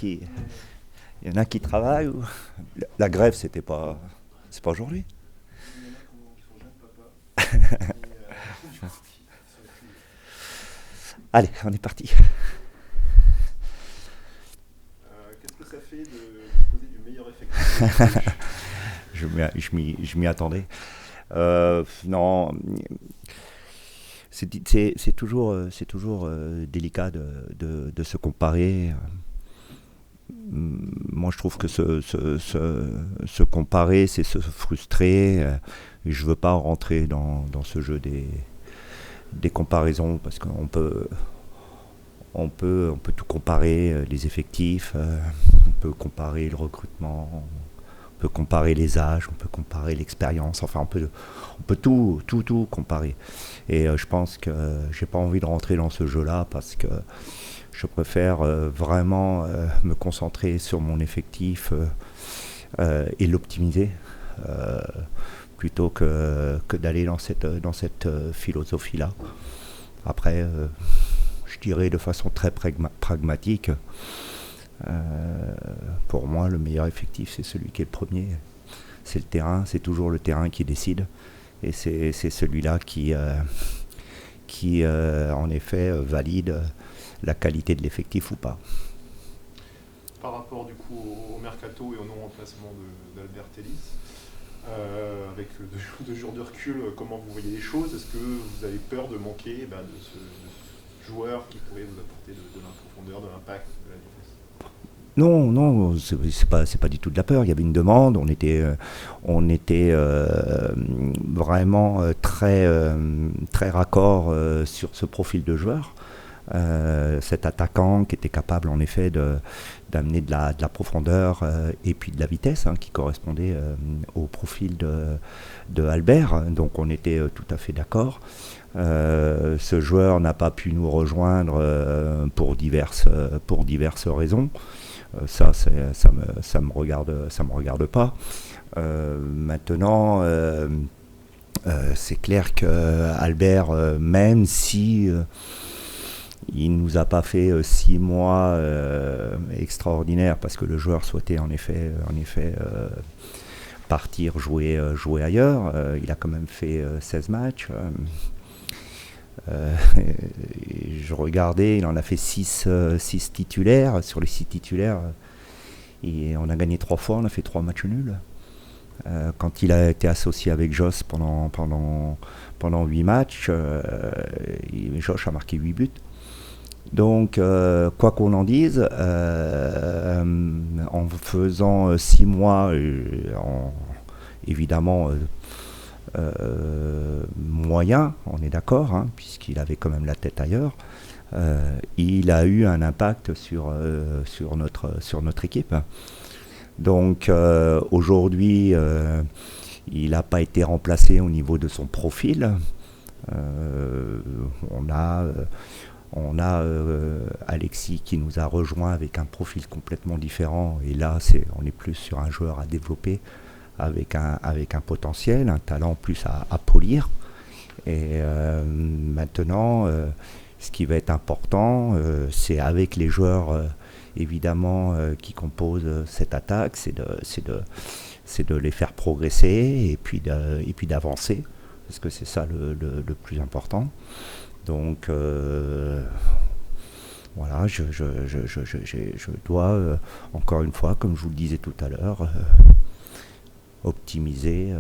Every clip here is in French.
il y en a qui travaillent. La grève, c'est pas aujourd'hui. Allez, on est parti. Qu'est-ce que ça fait de disposer du meilleur effectif? Je m'y attendais. Non, c'est toujours délicat de se comparer. Moi, je trouve que se comparer, c'est se frustrer. Et je veux pas rentrer dans ce jeu des comparaisons parce qu'on peut tout comparer, les effectifs, on peut comparer le recrutement, on peut comparer les âges, on peut comparer l'expérience, enfin on peut tout comparer. Et je pense que j'ai pas envie de rentrer dans ce jeu-là parce que je préfère vraiment me concentrer sur mon effectif et l'optimiser euh, plutôt que d'aller dans cette philosophie-là. Après, je dirais de façon très pragmatique, pour moi, le meilleur effectif, c'est celui qui est le premier. C'est le terrain, c'est toujours le terrain qui décide. Et c'est celui-là qui en effet, valide la qualité de l'effectif ou pas. Par rapport du coup au mercato et au non-remplacement d'Albert Ellis, avec 2 jours de recul, comment vous voyez les choses? Est-ce que vous avez peur de manquer de ce joueur qui pourrait vous apporter de la profondeur, de l'impact, de la vitesse? Non, non, c'est pas du tout de la peur. Il y avait une demande. On était vraiment très raccord sur ce profil de joueur. Cet attaquant qui était capable en effet d'amener de la profondeur et puis de la vitesse qui correspondait au profil de Albert. Donc on était tout à fait d'accord. Ce joueur n'a pas pu nous rejoindre pour diverses raisons. Ça me regarde pas. Maintenant, c'est clair que Albert, même si il nous a pas fait 6 mois extraordinaires parce que le joueur souhaitait en effet partir jouer ailleurs. Il a quand même fait 16 matchs. Et je regardais, il en a fait 6 titulaires. Sur les 6 titulaires, et on a gagné 3 fois, on a fait 3 matchs nuls. Quand il a été associé avec Joss pendant 8 matchs, Josh a marqué 8 buts. Donc, quoi qu'on en dise, en faisant 6 mois, évidemment moyen, on est d'accord, puisqu'il avait quand même la tête ailleurs, il a eu un impact sur notre équipe. Donc aujourd'hui, il n'a pas été remplacé au niveau de son profil. On a Alexis qui nous a rejoint avec un profil complètement différent. Et là, on est plus sur un joueur à développer avec un potentiel, un talent plus à polir. Et maintenant, ce qui va être important, c'est avec les joueurs évidemment qui composent cette attaque, c'est de les faire progresser et puis d'avancer, parce que c'est ça le plus important. Donc voilà, je dois encore une fois, comme je vous le disais tout à l'heure, optimiser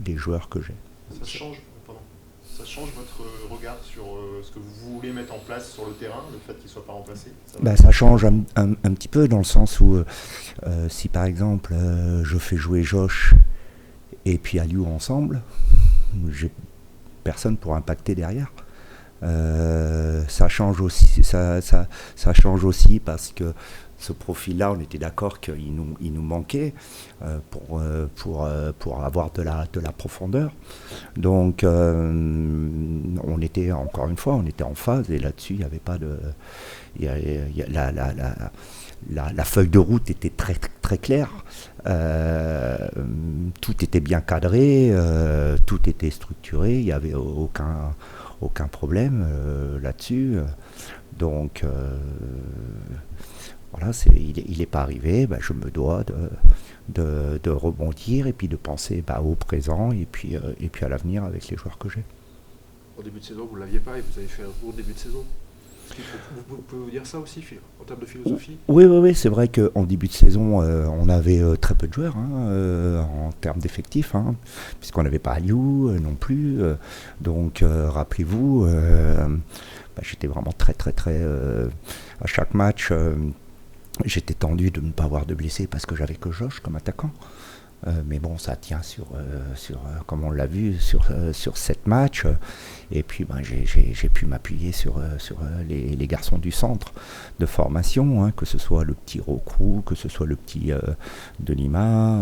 les joueurs que j'ai. Ça change, pardon, ça change votre regard sur ce que vous voulez mettre en place sur le terrain, le fait qu'il ne soit pas remplacé? Ça change un petit peu dans le sens où si par exemple je fais jouer Josh et puis Aliou ensemble, j'ai personne pour impacter derrière. Ça change aussi parce que ce profil-là, on était d'accord qu'il nous manquait pour avoir de la profondeur. Donc, encore une fois, on était en phase et là-dessus, il n'y avait pas de. La feuille de route était très, très claire. Tout était bien cadré, tout était structuré, il n'y avait aucun problème là-dessus. Donc, Voilà, il n'est pas arrivé, je me dois de rebondir et puis de penser au présent et puis à l'avenir avec les joueurs que j'ai. Au début de saison, vous ne l'aviez pas et vous avez fait un bon début de saison. Vous pouvez vous dire ça aussi, en termes de philosophie? Oui, c'est vrai qu'en début de saison, on avait très peu de joueurs en termes d'effectifs, puisqu'on n'avait pas Aliou non plus. Donc, rappelez-vous, j'étais vraiment très, très, très... à chaque match, j'étais tendu de ne pas avoir de blessés parce que j'avais que Josh comme attaquant. Mais bon, ça tient sur comme on l'a vu, sur 7 matchs. Et puis j'ai pu m'appuyer sur les garçons du centre de formation, que ce soit le petit Roku, que ce soit le petit Delima,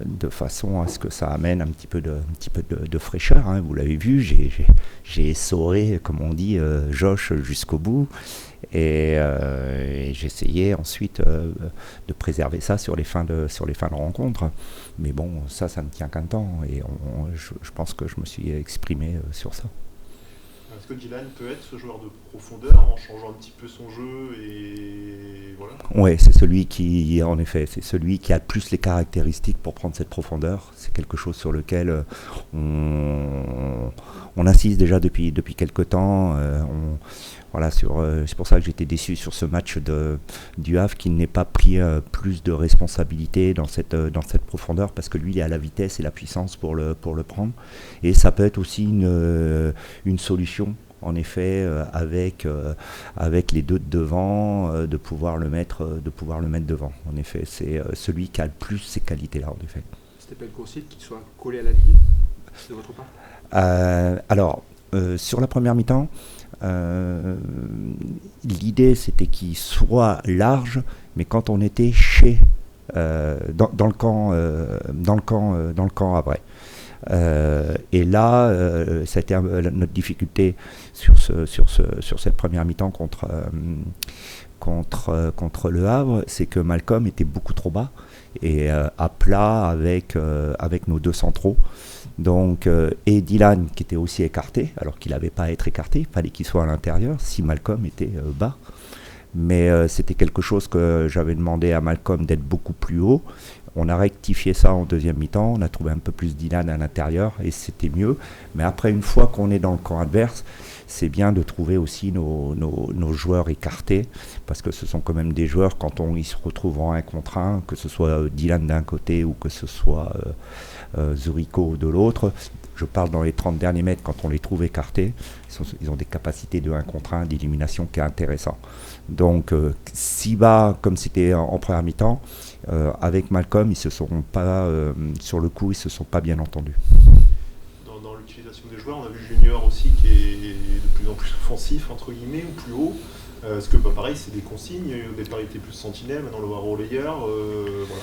de façon à ce que ça amène un petit peu de fraîcheur. Vous l'avez vu, j'ai essoré, comme on dit, Josh jusqu'au bout. Et j'essayais ensuite de préserver ça sur les fins de rencontre. Mais bon, ça ne tient qu'un temps. Et je pense que je me suis exprimé sur ça. Est-ce que Dylan peut être ce joueur de profondeur en changeant un petit peu son jeu et voilà? Oui, c'est celui qui, en effet, c'est celui qui a plus les caractéristiques pour prendre cette profondeur. C'est quelque chose sur lequel on insiste déjà depuis quelques temps. C'est pour ça que j'étais déçu sur ce match du Havre qui n'ait pas pris plus de responsabilité dans cette profondeur, parce que lui il a la vitesse et la puissance pour le prendre, et ça peut être aussi une solution en effet avec les deux de devant, de pouvoir le mettre devant. En effet, c'est celui qui a le plus ces qualités là en effet. C'était pas une consigne qu'il soit collé à la ligne de votre part? Sur la première mi-temps, l'idée c'était qu'il soit large, mais quand on était dans le camp après. Et là, ça a été notre difficulté sur cette première mi-temps contre le Havre, c'est que Malcolm était beaucoup trop bas et à plat avec nos deux centraux. Donc, et Dylan qui était aussi écarté, alors qu'il n'avait pas à être écarté, il fallait qu'il soit à l'intérieur si Malcolm était bas. Mais c'était quelque chose que j'avais demandé à Malcolm d'être beaucoup plus haut. On a rectifié ça en deuxième mi-temps, on a trouvé un peu plus Dylan à l'intérieur et c'était mieux. Mais après, une fois qu'on est dans le camp adverse, c'est bien de trouver aussi nos joueurs écartés, parce que ce sont quand même des joueurs, quand ils se retrouvent en 1 contre 1, que ce soit Dylan d'un côté ou que ce soit Zurico de l'autre, je parle dans les 30 derniers mètres, quand on les trouve écartés, ils ont des capacités de 1 contre 1 d'élimination qui est intéressant. Donc si bas comme c'était en première mi-temps, avec Malcolm, ils se sont pas sur le coup, ils se sont pas bien entendus. Dans l'utilisation des joueurs, on a vu Junior aussi qui est de plus en plus offensif entre guillemets ou plus haut. Est-ce que pareil, c'est des consignes? Au départ, il était plus sentinelle, maintenant le voir relayeur.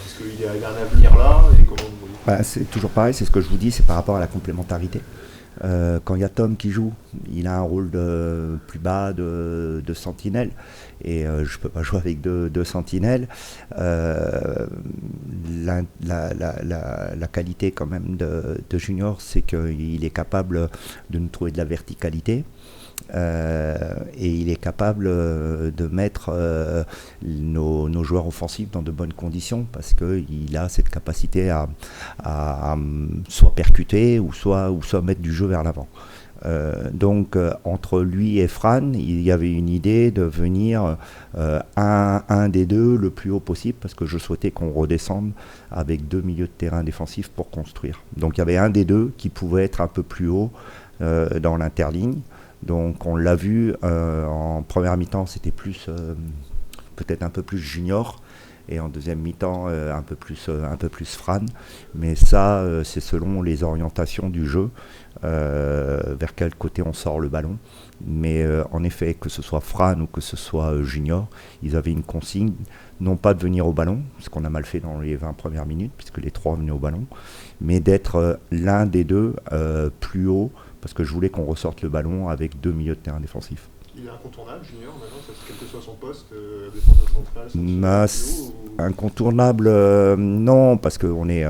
Est-ce qu'il y a un avenir là et comment vous voyez? C'est toujours pareil, c'est ce que je vous dis, c'est par rapport à la complémentarité. Quand il y a Tom qui joue, il a un rôle plus bas de sentinelle, et je ne peux pas jouer avec deux sentinelles. La qualité quand même de Junior, c'est qu'il est capable de nous trouver de la verticalité. Et il est capable de mettre nos joueurs offensifs dans de bonnes conditions, parce qu'il a cette capacité à soit percuter ou soit mettre du jeu vers l'avant. Donc entre lui et Fran, il y avait une idée de venir un des deux le plus haut possible, parce que je souhaitais qu'on redescende avec 2 milieux de terrain défensifs pour construire. Donc il y avait un des deux qui pouvait être un peu plus haut dans l'interligne. Donc on l'a vu en première mi-temps, c'était plus peut-être un peu plus Junior, et en deuxième mi-temps un peu plus Fran. Mais ça, c'est selon les orientations du jeu, vers quel côté on sort le ballon. Mais en effet, que ce soit Fran ou que ce soit Junior, ils avaient une consigne, non pas de venir au ballon, ce qu'on a mal fait dans les 20 premières minutes, puisque les 3 venaient au ballon, mais d'être l'un des deux plus haut, parce que je voulais qu'on ressorte le ballon avec 2 milieux de terrain défensifs. Il est incontournable, Junior, maintenant, quel que soit son poste, défenseur central, incontournable, non, parce qu'on est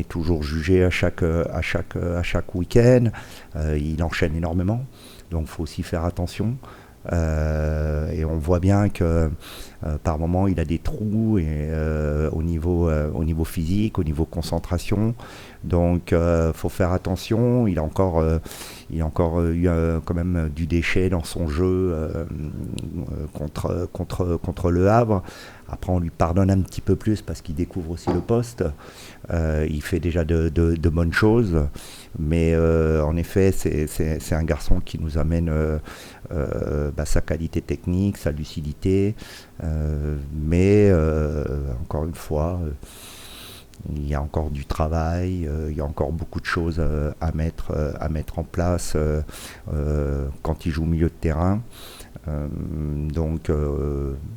toujours jugé à chaque week-end. Il enchaîne énormément, donc il faut aussi faire attention. Et on voit bien que par moment il a des trous au niveau physique, au niveau concentration. Donc faut faire attention. Il a encore eu quand même du déchet dans son jeu contre Le Havre. Après, on lui pardonne un petit peu plus parce qu'il découvre aussi le poste. Il fait déjà de bonnes choses. Mais en effet, c'est un garçon qui nous amène sa qualité technique, sa lucidité. Mais encore une fois, il y a encore du travail, il y a encore beaucoup de choses à mettre en place quand il joue au milieu de terrain. Donc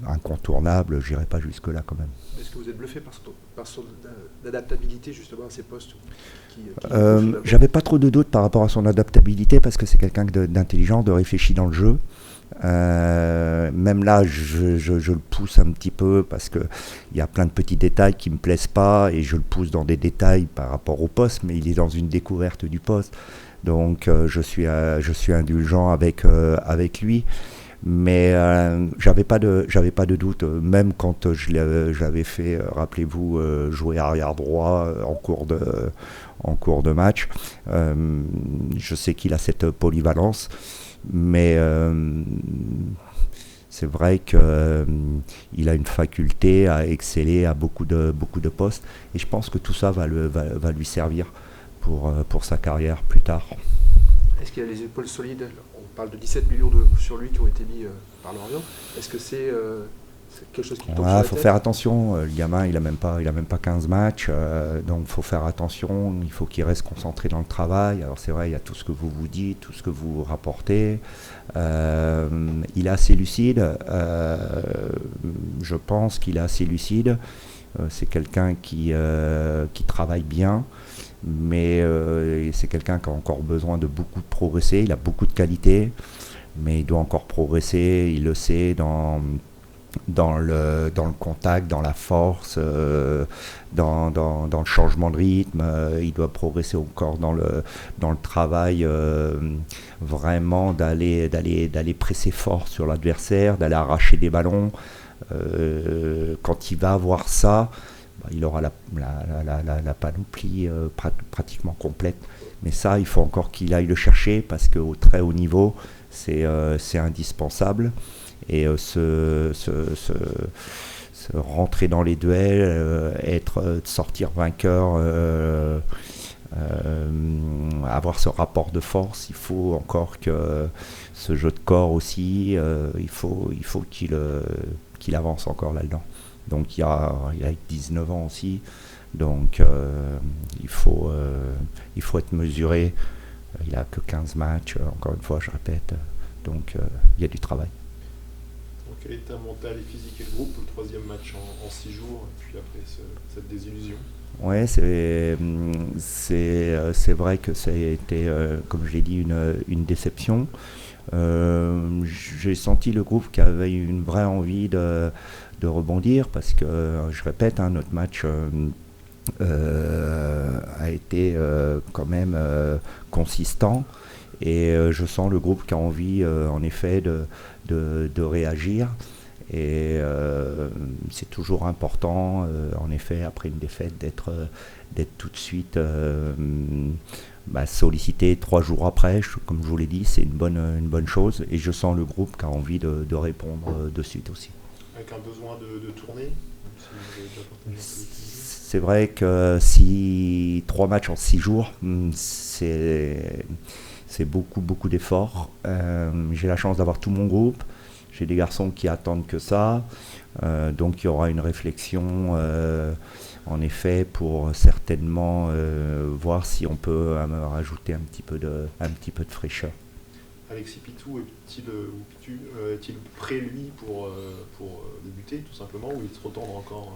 incontournable, j'irai pas jusque là quand même. Est-ce que vous êtes bluffé par son adaptabilité justement à ces postes J'avais pas trop de doutes par rapport à son adaptabilité parce que c'est quelqu'un d'intelligent, de réfléchi dans le jeu. Même là je le pousse un petit peu parce que il y a plein de petits détails qui me plaisent pas et je le pousse dans des détails par rapport au poste, mais il est dans une découverte du poste, donc je suis indulgent avec lui. Mais j'avais pas de doute, même quand j'avais fait, rappelez-vous, jouer arrière droit en cours de match. Je sais qu'il a cette polyvalence, mais c'est vrai qu'il a une faculté à exceller à beaucoup de postes, et je pense que tout ça va lui servir pour sa carrière plus tard. Est-ce qu'il a les épaules solides? On parle de 17 millions sur lui qui ont été mis par Lorient. Est-ce que c'est quelque chose qui tombe sur la tête? Faut faire attention. Le gamin, il a même pas 15 matchs. Donc, faut faire attention. Il faut qu'il reste concentré dans le travail. Alors, c'est vrai, il y a tout ce que vous dites, tout ce que vous rapportez. Il est assez lucide. Je pense qu'il est assez lucide. C'est quelqu'un qui travaille bien. Mais c'est quelqu'un qui a encore besoin de beaucoup progresser. Il a beaucoup de qualités, mais il doit encore progresser. Il le sait dans le contact, dans la force, dans le changement de rythme. Il doit progresser encore dans le travail, vraiment d'aller presser fort sur l'adversaire, d'aller arracher des ballons. Quand il va avoir ça, il aura la panoplie pratiquement complète. Mais ça, il faut encore qu'il aille le chercher parce qu'au très haut niveau, c'est indispensable. Et se rentrer dans les duels, sortir vainqueur, avoir ce rapport de force, il faut encore que ce jeu de corps aussi, il faut qu'il avance encore là-dedans. Donc il a 19 ans aussi, donc il faut être mesuré. Il n'a que 15 matchs, encore une fois, je répète, donc il y a du travail. Donc quel état mental et physique est le groupe pour le troisième match en 6 jours, et puis après cette désillusion? Ouais, c'est vrai que ça a été, comme je l'ai dit, une déception. J'ai senti le groupe qui avait une vraie envie de rebondir parce que, je répète, notre match a été quand même consistant, et je sens le groupe qui a envie en effet de réagir, et c'est toujours important en effet après une défaite d'être tout de suite sollicité 3 jours après. Comme je vous l'ai dit, c'est une bonne chose, et je sens le groupe qui a envie de répondre de suite aussi. Avec un besoin de tourner, si vous avez déjà partagé un peu. C'est vrai que 3 matchs en 6 jours, c'est beaucoup d'efforts. J'ai la chance d'avoir tout mon groupe. J'ai des garçons qui attendent que ça. Donc il y aura une réflexion en effet pour certainement voir si on peut rajouter un petit peu de fraîcheur. Alexis Pitou est-il prêt, lui, pour débuter, tout simplement, ou il se retendre encore?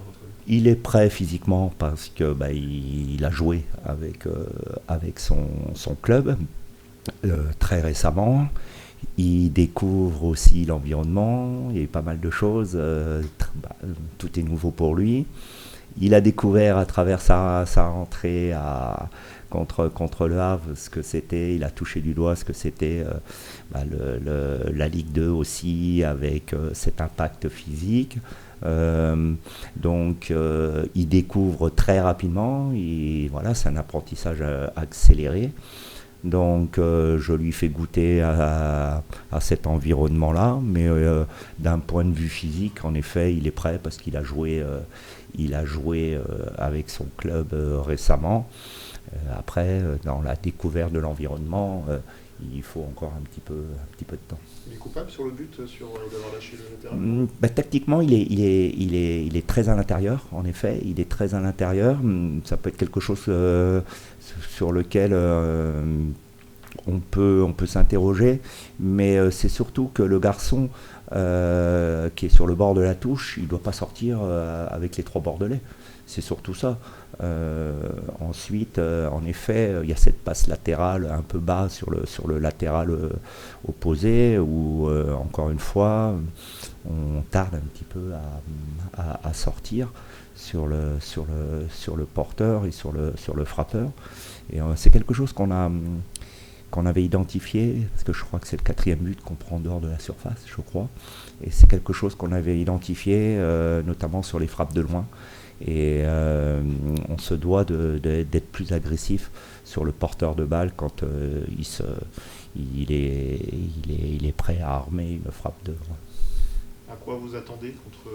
Il est prêt physiquement parce que il a joué avec son club très récemment. Il découvre aussi l'environnement, il y a pas mal de choses, tout est nouveau pour lui. il a découvert à travers sa rentrée contre le Havre ce que c'était, il a touché du doigt ce que c'était la Ligue 2 aussi, avec cet impact physique. Donc il découvre très rapidement, et voilà, c'est un apprentissage accéléré. Donc je lui fais goûter à cet environnement-là, mais d'un point de vue physique, en effet, il est prêt parce qu'il a joué, avec son club récemment. Après, dans la découverte de l'environnement, il faut encore un petit peu de temps. Il est coupable sur le but, d'avoir lâché le terrain? Tactiquement, il est très à l'intérieur, en effet. Il est très à l'intérieur. Ça peut être quelque chose sur lequel on peut s'interroger, mais c'est surtout que le garçon qui est sur le bord de la touche, il ne doit pas sortir avec les 3 Bordelais. C'est surtout ça. Ensuite, en effet, il y a cette passe latérale un peu bas sur le latéral opposé, où encore une fois, on tarde un petit peu à sortir sur le porteur et sur le frappeur. Et c'est quelque chose qu'on avait identifié, parce que je crois que c'est le 4e but qu'on prend en dehors de la surface, je crois. Et c'est quelque chose qu'on avait identifié, notamment sur les frappes de loin. Et on se doit d'être plus agressif sur le porteur de balle quand il est prêt à armer une frappe de loin. À quoi vous attendez contre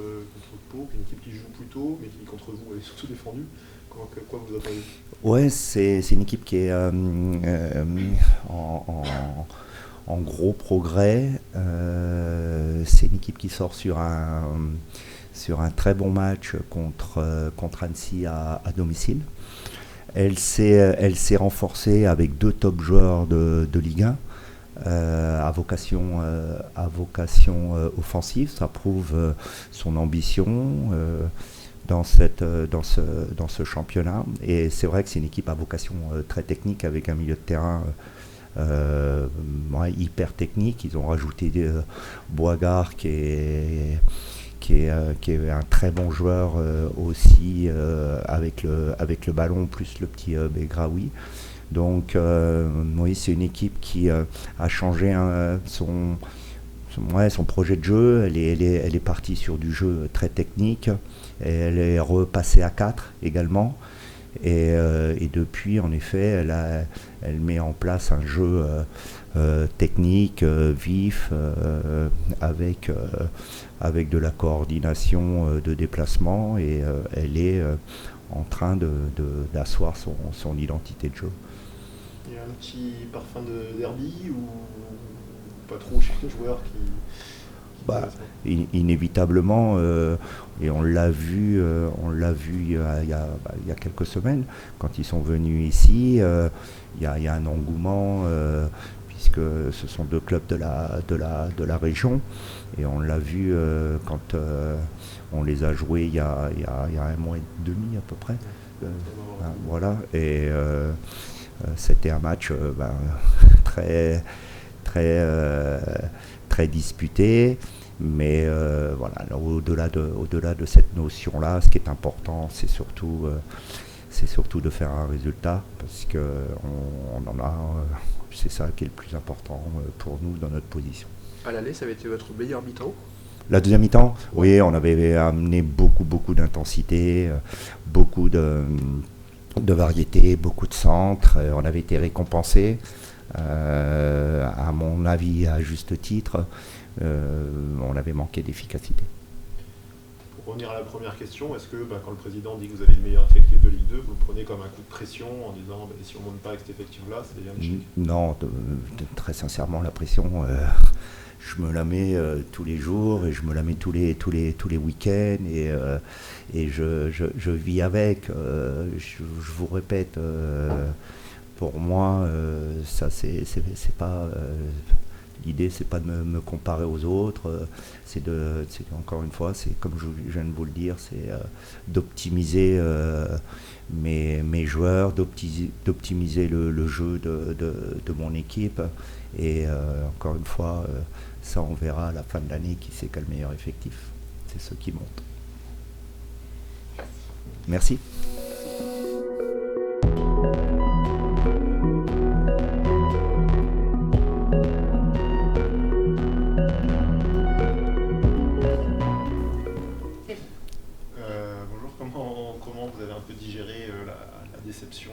Pau, une équipe qui joue plus tôt, mais qui contre vous est surtout défendue? Quoi vous attendez? Ouais, c'est une équipe qui est en gros progrès. C'est une équipe qui sort sur un très bon match contre Annecy à domicile. Elle s'est renforcée avec 2 top joueurs de Ligue 1 à vocation offensive. Ça prouve son ambition dans ce championnat. Et c'est vrai que c'est une équipe à vocation très technique, avec un milieu de terrain hyper technique. Ils ont rajouté Boigard qui est un très bon joueur aussi avec le ballon, plus le petit Begraoui. Donc oui, c'est une équipe qui a changé son projet de jeu. Elle est partie sur du jeu très technique, et elle est repassée à 4 également. Et depuis, en effet, elle met en place un jeu technique, vif, avec de la coordination de déplacement, et elle est en train d'asseoir son identité de jeu. Il y a un petit parfum de derby, ou pas trop chez les joueurs qui inévitablement, et on l'a vu il y a quelques semaines quand ils sont venus ici. Il y a un engouement, puisque ce sont 2 clubs de la région, et on l'a vu quand on les a joués il y a 1 mois et demi à peu près. Voilà, et c'était un match très très disputé, mais voilà, au-delà de cette notion-là, ce qui est important, c'est surtout de faire un résultat, parce que on en a, c'est ça qui est le plus important pour nous dans notre position. À l'aller, ça avait été votre meilleur mi-temps? La deuxième mi-temps, oui, on avait amené beaucoup d'intensité, beaucoup de variété, beaucoup de centres. On avait été récompensé, à mon avis, à juste titre. On avait manqué d'efficacité. Pour revenir à la première question, est-ce que quand le président dit que vous avez le meilleur effectif de Ligue 2, vous le prenez comme un coup de pression en disant si on ne monte pas avec cet effectif-là, c'est déjà un échec? Non, très sincèrement, la pression, je me la mets tous les jours, et je me la mets tous les week-ends, et je vis avec. Je vous répète, pour moi, ça c'est pas l'idée, c'est pas de me comparer aux autres, c'est encore une fois, c'est comme je viens de vous le dire, c'est d'optimiser mes joueurs, d'optimiser le jeu de mon équipe, et encore une fois, ça on verra à la fin de l'année qui c'est quel meilleur effectif. C'est ceux qui montent. Merci. Bonjour, comment vous avez un peu digéré la déception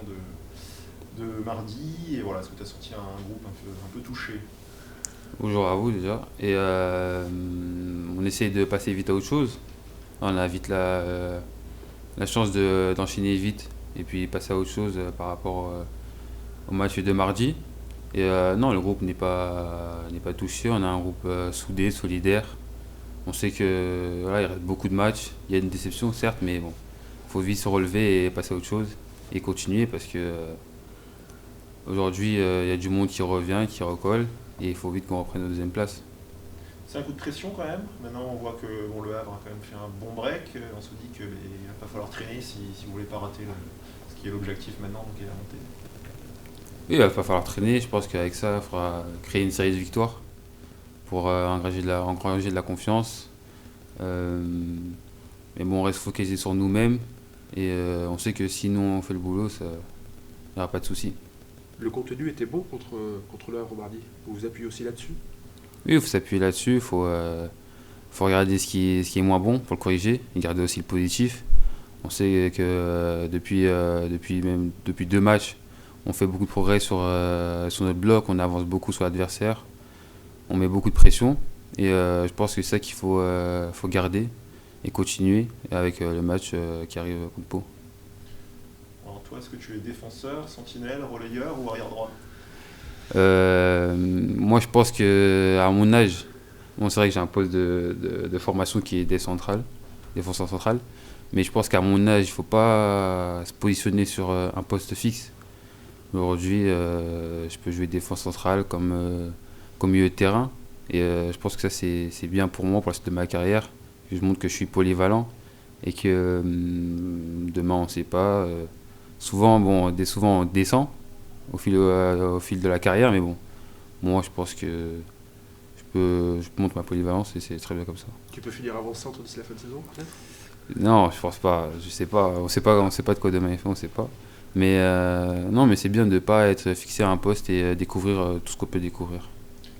de mardi, et voilà, est-ce que tu as senti un groupe un peu touché? Bonjour à vous déjà. Et on essaye de passer vite à autre chose. On a vite la chance d'enchaîner vite et puis passer à autre chose par rapport au match de mardi. Et non, le groupe n'est pas touché. On a un groupe soudé, solidaire. On sait que voilà, il reste beaucoup de matchs. Il y a une déception certes, mais bon, faut vite se relever et passer à autre chose et continuer parce que aujourd'hui il y a du monde qui revient, qui recolle et il faut vite qu'on reprenne nos deuxième place. C'est un coup de pression quand même. Maintenant, on voit que le Havre a quand même fait un bon break. On se dit qu'il va pas falloir traîner si vous voulez pas rater ce qui est l'objectif maintenant, qui est la montée. Oui, il va pas falloir traîner. Je pense qu'avec ça, il faudra créer une série de victoires pour engranger de la confiance. Mais bon, on reste focalisé sur nous-mêmes et on sait que si nous on fait le boulot, il n'y aura pas de souci. Le contenu était bon contre le Havre mardi. Vous vous appuyez aussi là-dessus? Oui, il faut s'appuyer là-dessus. Il faut regarder ce qui est moins bon pour le corriger et garder aussi le positif. On sait que depuis 2 matchs, on fait beaucoup de progrès sur notre bloc, on avance beaucoup sur l'adversaire, on met beaucoup de pression et je pense que c'est ça qu'il faut garder et continuer avec le match qui arrive contre Pau. Alors toi, est-ce que tu es défenseur, sentinelle, relayeur ou arrière droit? Moi je pense qu'à mon âge, bon, c'est vrai que j'ai un poste de formation qui est défenseur central, mais je pense qu'à mon âge, il ne faut pas se positionner sur un poste fixe. Aujourd'hui, je peux jouer défense centrale comme milieu de terrain. Et je pense que ça, c'est bien pour moi, pour la suite de ma carrière. Que je montre que je suis polyvalent et que demain, on ne sait pas. Souvent, on descend au fil de la carrière. Mais bon, moi, je pense que je montre ma polyvalence et c'est très bien comme ça. Tu peux finir avant-centre d'ici la fin de saison, peut-être? Non, je pense pas. Je sais pas. On sait pas de quoi demain est fait, on sait pas. Mais non, mais c'est bien de ne pas être fixé à un poste et découvrir tout ce qu'on peut découvrir.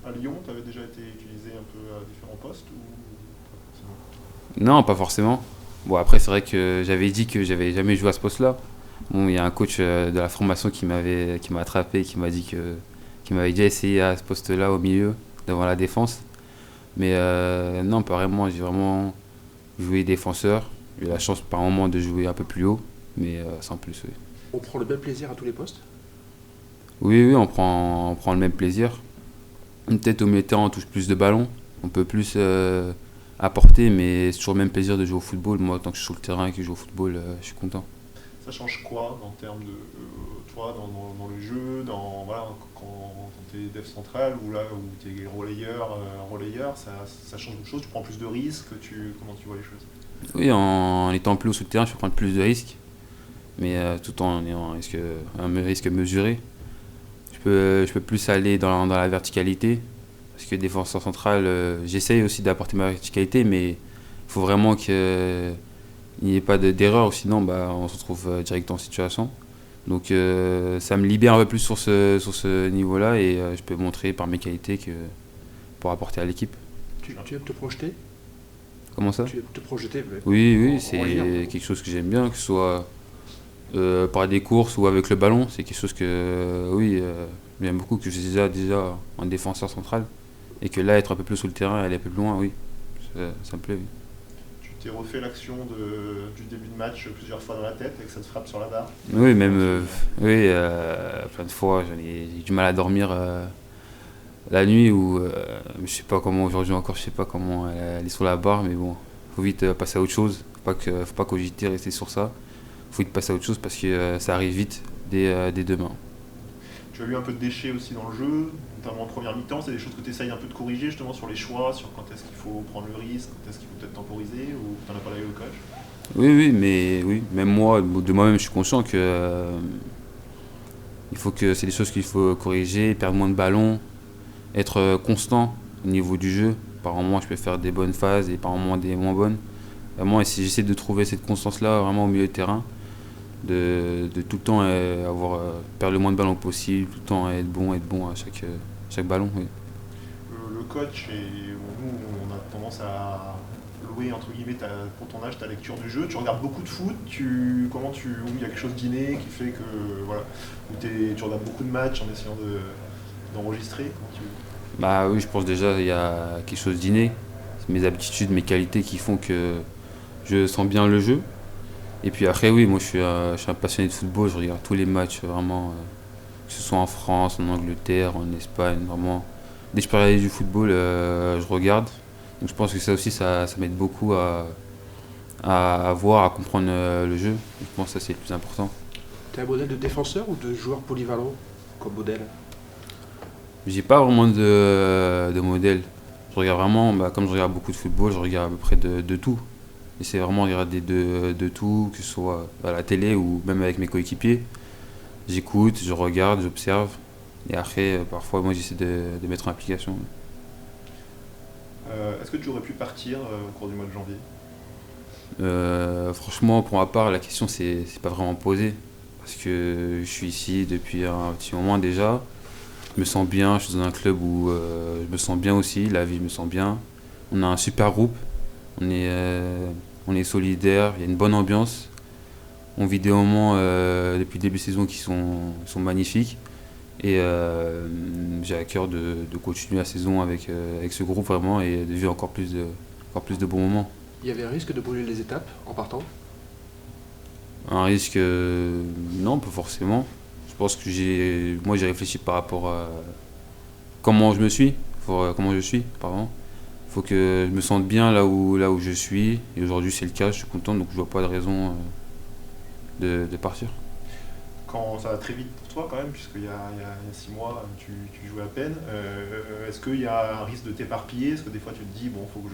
À Lyon, tu avais déjà été utilisé un peu à différents postes ou pas forcément? Non, pas forcément. Bon, après, c'est vrai que j'avais dit que j'avais jamais joué à ce poste-là. Bon, il y a un coach de la formation qui m'a attrapé, qui m'avait déjà essayé à ce poste-là au milieu, devant la défense. Mais non, pas vraiment. J'ai vraiment joué défenseur. J'ai eu la chance par moment de jouer un peu plus haut, mais sans plus, oui. On prend le même plaisir à tous les postes? Oui, on prend le même plaisir. Peut-être au milieu de terrain, on touche plus de ballons, on peut plus apporter, mais c'est toujours le même plaisir de jouer au football. Moi, tant que je suis sur le terrain et que je joue au football, je suis content. Ça change quoi en termes de toi dans le jeu, voilà, quand tu es dev central ou là où tu es relayeur, ça change beaucoup de choses, tu prends plus de risques, comment tu vois les choses? Oui, en étant plus haut sur le terrain, je peux prendre plus de risques, mais tout en ayant un risque mesuré. Je peux plus aller dans la verticalité, parce que défenseur central, j'essaye aussi d'apporter ma verticalité, mais il faut vraiment qu'il n'y ait pas d'erreur, sinon on se retrouve direct en situation. Donc ça me libère un peu plus sur ce niveau-là et je peux montrer par mes qualités pour apporter à l'équipe. Tu aimes te projeter? Comment ça? Tu aimes te projeter? Oui, c'est quelque chose que j'aime bien, que ce soit par des courses ou avec le ballon. C'est quelque chose que j'aime beaucoup, que je faisais déjà en défenseur central. Et que là, être un peu plus sur le terrain, aller un peu plus loin, oui, ça me plaît. Oui. Tu t'es refait l'action du début de match plusieurs fois dans la tête avec cette frappe sur la barre? Oui, même plein de fois, j'ai eu du mal à dormir la nuit ou je sais pas comment aujourd'hui encore, je sais pas comment elle est sur la barre, mais bon, faut vite passer à autre chose. Faut pas cogiter, rester sur ça. Faut vite passer à autre chose parce que ça arrive vite dès demain. Tu as eu un peu de déchets aussi dans le jeu, notamment en première mi-temps. C'est des choses que tu essayes un peu de corriger justement sur les choix, sur quand est-ce qu'il faut prendre le risque, quand est-ce qu'il faut peut-être temporiser, ou tu n'en as pas parlé au coach? Oui, même moi, de moi-même, je suis conscient que il faut que c'est des choses qu'il faut corriger, perdre moins de ballons, être constant au niveau du jeu. Par moments, je peux faire des bonnes phases et par moments des moins bonnes. Vraiment, j'essaie de trouver cette constance-là vraiment au milieu de terrain, de tout le temps perdre le moins de ballons possible, tout le temps être bon à chaque ballon. Oui. Le coach, et nous, on a tendance à louer, entre guillemets, pour ton âge, ta lecture du jeu. Tu regardes beaucoup de foot, ou il y a quelque chose d'inné qui fait que, voilà, ou tu regardes beaucoup de matchs en essayant d'enregistrer. Bah oui, je pense déjà qu'il y a quelque chose d'inné. C'est mes habitudes, mes qualités qui font que je sens bien le jeu. Et puis après, oui, moi je suis un passionné de football, je regarde tous les matchs vraiment, que ce soit en France, en Angleterre, en Espagne, vraiment. Dès que je peux regarder du football, je regarde. Donc je pense que ça aussi, ça m'aide beaucoup à voir, à comprendre le jeu. Je pense que ça c'est le plus important. Tu es un modèle de défenseur ou de joueur polyvalent comme modèle? J'ai pas vraiment de modèle. Je regarde vraiment, comme je regarde beaucoup de football, je regarde à peu près de tout. J'essaie vraiment de regarder de tout, que ce soit à la télé ou même avec mes coéquipiers. J'écoute, je regarde, j'observe. Et après, parfois, moi, j'essaie de mettre en application. Est-ce que tu aurais pu partir au cours du mois de janvier? Franchement, pour ma part, la question, c'est pas vraiment posée. Parce que je suis ici depuis un petit moment déjà. Je me sens bien, je suis dans un club où je me sens bien aussi, la vie me sent bien. On a un super groupe, on est solidaires, il y a une bonne ambiance. On vit des moments depuis le début de saison qui sont magnifiques. Et j'ai à cœur de continuer la saison avec ce groupe vraiment et de vivre encore plus de bons moments. Il y avait un risque de brûler les étapes en partant? Un risque, non, pas forcément. Je pense que j'ai réfléchi par rapport à comment je suis. Pardon. Il faut que je me sente bien là où je suis. Et aujourd'hui, c'est le cas, je suis content, donc je vois pas de raison de partir. Quand ça va très vite pour toi quand même, puisqu'il y a 6 mois, tu jouais à peine, est-ce qu'il y a un risque de t'éparpiller? Est-ce que des fois tu te dis, bon, faut que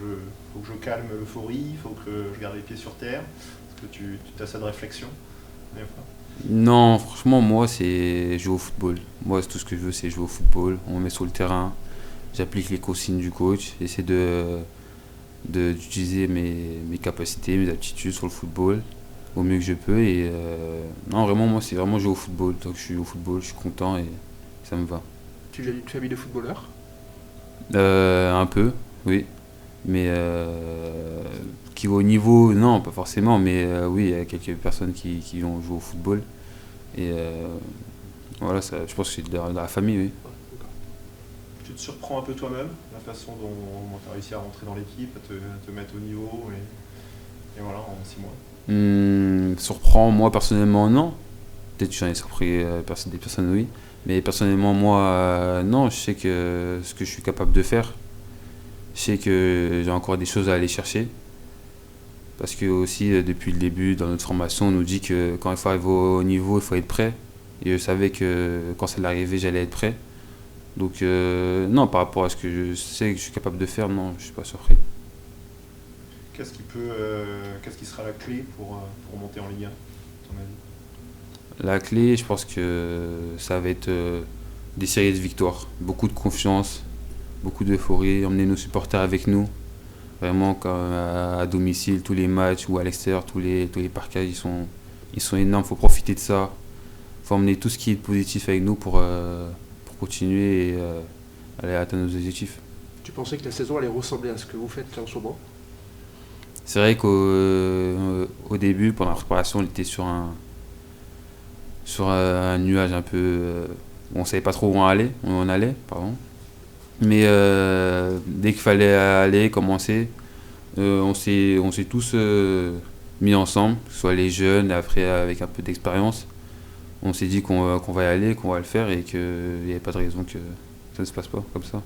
je calme l'euphorie, il faut que je garde les pieds sur terre? Est-ce que tu as cette réflexion des fois? Non, franchement, moi, c'est jouer au football. Moi, tout ce que je veux, c'est jouer au football. On me met sur le terrain, j'applique les consignes du coach, j'essaie d'utiliser mes capacités, mes aptitudes sur le football au mieux que je peux. Et non, vraiment, moi, c'est vraiment jouer au football. Donc, je suis au football, je suis content et ça me va. Tu viens d'une famille de footballeurs? Un peu, oui. Mais qui au niveau, non, pas forcément, mais oui, il y a quelques personnes qui vont jouer au football. Et voilà, ça, je pense que c'est de la famille, oui. Tu te surprends un peu toi-même, la façon dont tu as réussi à rentrer dans l'équipe, à te mettre au niveau, et voilà, en 6 mois? Surprend, moi personnellement, non. Peut-être que j'en ai surpris des personnes, oui. Mais personnellement, moi, non, je sais que ce que je suis capable de faire. Je sais que j'ai encore des choses à aller chercher. Parce que aussi, depuis le début, dans notre formation, on nous dit que quand il faut arriver au niveau, il faut être prêt. Et je savais que quand ça allait arriver, j'allais être prêt. Donc non, par rapport à ce que je sais que je suis capable de faire, non, je ne suis pas surpris. Qu'est-ce qui sera la clé pour monter en Ligue 1, à ton avis? La clé, je pense que ça va être des séries de victoires. Beaucoup de confiance, beaucoup d'euphorie, emmener nos supporters avec nous. Vraiment, à domicile, tous les matchs ou à l'extérieur, tous les parquages, ils sont énormes. Il faut profiter de ça. Il faut emmener tout ce qui est positif avec nous pour continuer et aller atteindre nos objectifs. Tu pensais que la saison allait ressembler à ce que vous faites en ce moment? C'est vrai qu'au début, pendant la préparation, on était sur un nuage un peu... on ne savait pas trop où on allait. Mais dès qu'il fallait aller, commencer, on s'est tous mis ensemble, que ce soit les jeunes, après avec un peu d'expérience. On s'est dit qu'on va y aller, qu'on va le faire et qu'il n'y avait pas de raison que ça ne se passe pas comme ça.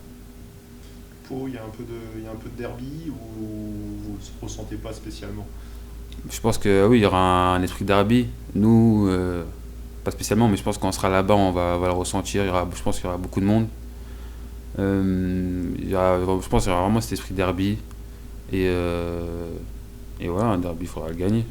Il y a un peu de derby ou vous ne le ressentez pas spécialement? Je pense que oui, il y aura un esprit derby. Nous, pas spécialement, mais je pense qu'on sera là-bas, on va le ressentir. Je pense qu'il y aura beaucoup de monde. Je pense qu'il y aura vraiment cet esprit derby. Et voilà, un derby, il faudra le gagner.